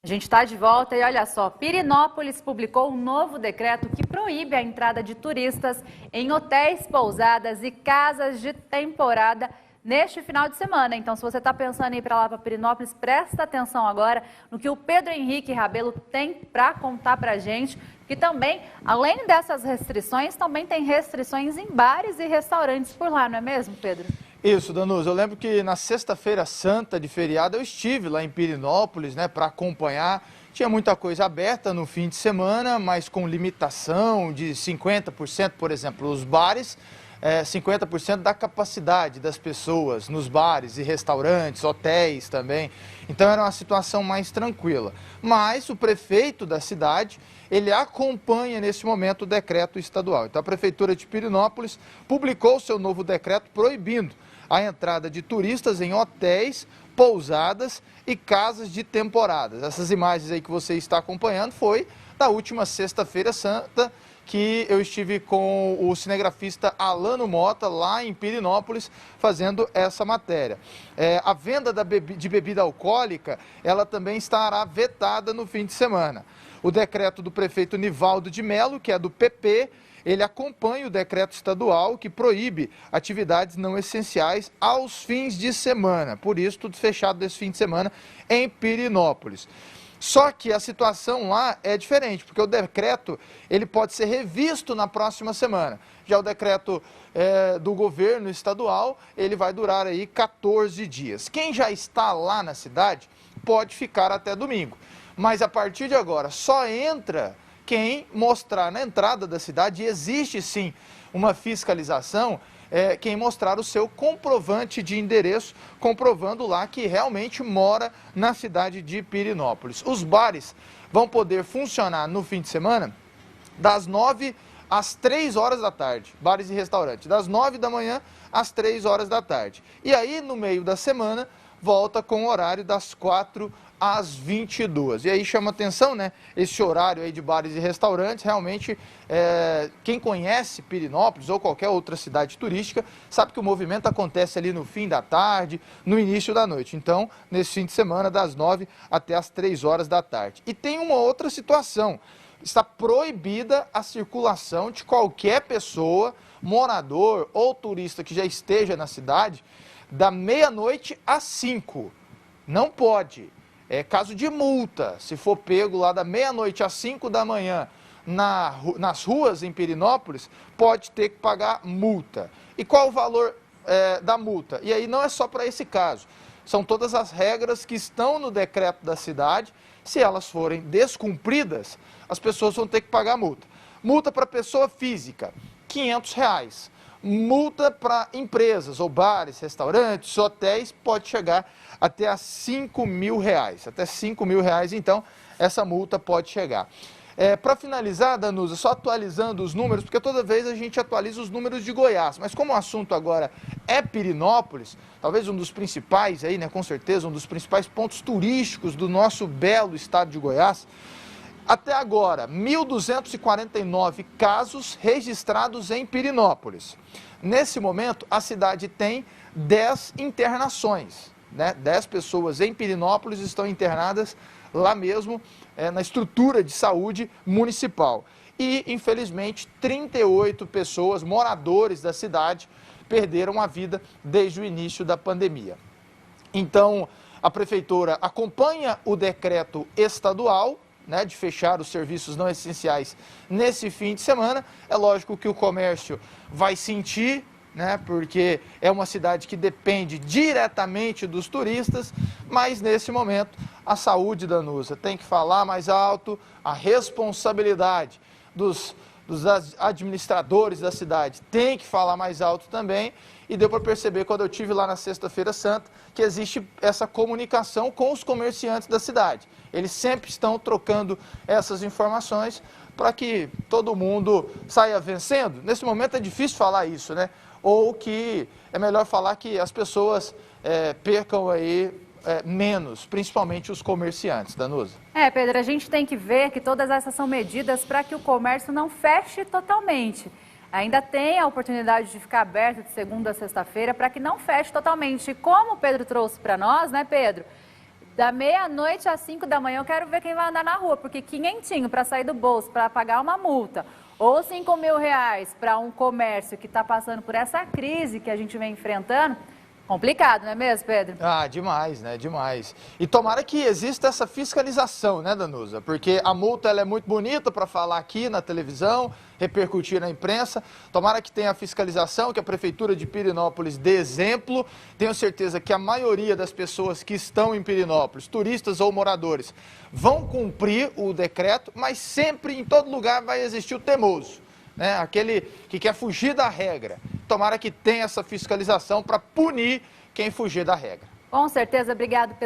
A gente está de volta e olha só, Pirenópolis publicou um novo decreto que proíbe a entrada de turistas em hotéis, pousadas e casas de temporada neste final de semana. Então, se você está pensando em ir para lá para Pirenópolis, presta atenção agora no que o Pedro Henrique Rabelo tem para contar para a gente, que também, além dessas restrições, também tem restrições em bares e restaurantes por lá, não é mesmo, Pedro? Isso, Danusa. Eu lembro que na sexta-feira santa de feriado eu estive lá em Pirenópolis, né, para acompanhar. Tinha muita coisa aberta no fim de semana, mas com limitação de 50%, por exemplo, os bares, 50% da capacidade das pessoas nos bares e restaurantes, hotéis também. Então era uma situação mais tranquila. Mas o prefeito da cidade, ele acompanha nesse momento o decreto estadual. Então a prefeitura de Pirenópolis publicou seu novo decreto proibindo a entrada de turistas em hotéis, pousadas e casas de temporadas. Essas imagens aí que você está acompanhando foi da última sexta-feira santa, que eu estive com o cinegrafista Alano Mota lá em Pirenópolis fazendo essa matéria. A venda de bebida alcoólica, ela também estará vetada no fim de semana. O decreto do prefeito Nivaldo de Mello, que é do PP, ele acompanha o decreto estadual que proíbe atividades não essenciais aos fins de semana. Por isso, tudo fechado desse fim de semana em Pirenópolis. Só que a situação lá é diferente, porque o decreto ele pode ser revisto na próxima semana. Já o decreto do governo estadual, ele vai durar aí 14 dias. Quem já está lá na cidade pode ficar até domingo. Mas a partir de agora só entra quem mostrar na entrada da cidade, e existe sim uma fiscalização, quem mostrar o seu comprovante de endereço, comprovando lá que realmente mora na cidade de Pirenópolis. Os bares vão poder funcionar no fim de semana das 9 às 3 horas da tarde, bares e restaurantes, das 9 da manhã às 3 horas da tarde. E aí, no meio da semana, volta com o horário das 4 às 22. E aí chama atenção, né, esse horário aí de bares e restaurantes. Realmente, quem conhece Pirenópolis ou qualquer outra cidade turística, sabe que o movimento acontece ali no fim da tarde, no início da noite. Então, nesse fim de semana, das 9 até as 3 horas da tarde. E tem uma outra situação. Está proibida a circulação de qualquer pessoa, morador ou turista que já esteja na cidade, da meia-noite às 5. Não pode. É caso de multa. Se for pego lá da meia-noite às 5 da manhã nas ruas em Pirenópolis, pode ter que pagar multa. E qual o valor da multa? E aí não é só para esse caso. São todas as regras que estão no decreto da cidade. Se elas forem descumpridas, as pessoas vão ter que pagar multa. Multa para pessoa física, R$ 500. Multa para empresas, ou bares, restaurantes, hotéis, pode chegar até a R$ 5.000. Até R$ 5.000, então, essa multa pode chegar. Para finalizar, Danusa, só atualizando os números, porque toda vez a gente atualiza os números de Goiás, mas como o assunto agora é Pirenópolis, talvez um dos principais aí, né, com certeza, um dos principais pontos turísticos do nosso belo estado de Goiás. Até agora, 1.249 casos registrados em Pirenópolis. Nesse momento, a cidade tem 10 internações, né? 10 pessoas em Pirenópolis estão internadas lá mesmo, na estrutura de saúde municipal. E, infelizmente, 38 pessoas, moradores da cidade, perderam a vida desde o início da pandemia. Então, a prefeitura acompanha o decreto estadual, né, de fechar os serviços não essenciais nesse fim de semana. É lógico que o comércio vai sentir, né, porque é uma cidade que depende diretamente dos turistas, mas nesse momento a saúde, Danusa, tem que falar mais alto, a responsabilidade dos administradores da cidade tem que falar mais alto também. E deu para perceber quando eu estive lá na sexta-feira santa que existe essa comunicação com os comerciantes da cidade. Eles sempre estão trocando essas informações para que todo mundo saia vencendo. Nesse momento é difícil falar isso, né? Ou que é melhor falar que as pessoas percam aí menos, principalmente os comerciantes, Danusa. Pedro, a gente tem que ver que todas essas são medidas para que o comércio não feche totalmente. Ainda tem a oportunidade de ficar aberto de segunda a sexta-feira para que não feche totalmente. E como o Pedro trouxe para nós, né, Pedro? Da meia-noite às 5 da manhã eu quero ver quem vai andar na rua, porque quinhentinho para sair do bolso, para pagar uma multa, ou 5 mil reais para um comércio que está passando por essa crise que a gente vem enfrentando, complicado, não é mesmo, Pedro? Ah, demais, né? Demais. E tomara que exista essa fiscalização, né, Danusa? Porque a multa ela é muito bonita para falar aqui na televisão, repercutir na imprensa. Tomara que tenha a fiscalização, que a Prefeitura de Pirenópolis dê exemplo. Tenho certeza que a maioria das pessoas que estão em Pirenópolis, turistas ou moradores, vão cumprir o decreto, mas sempre, em todo lugar, vai existir o teimoso, né? Aquele que quer fugir da regra. Tomara que tenha essa fiscalização para punir quem fugir da regra. Com certeza, obrigado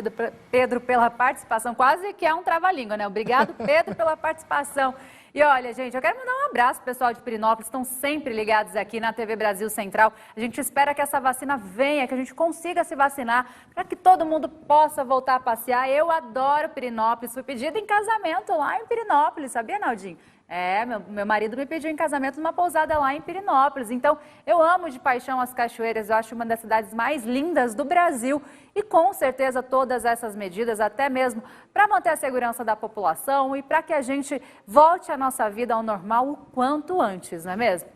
Pedro pela participação, quase que é um trava-língua, né? Obrigado Pedro pela participação. E olha, gente, eu quero mandar um abraço pro pessoal de Pirenópolis, estão sempre ligados aqui na TV Brasil Central. A gente espera que essa vacina venha, que a gente consiga se vacinar, para que todo mundo possa voltar a passear. Eu adoro Pirenópolis, fui pedida em casamento lá em Pirenópolis, sabia, Naldinho? É, meu marido me pediu em casamento numa pousada lá em Pirenópolis. Então, eu amo de paixão as cachoeiras, eu acho uma das cidades mais lindas do Brasil. E com certeza todas essas medidas, até mesmo para manter a segurança da população e para que a gente volte a nossa vida ao normal o quanto antes, não é mesmo?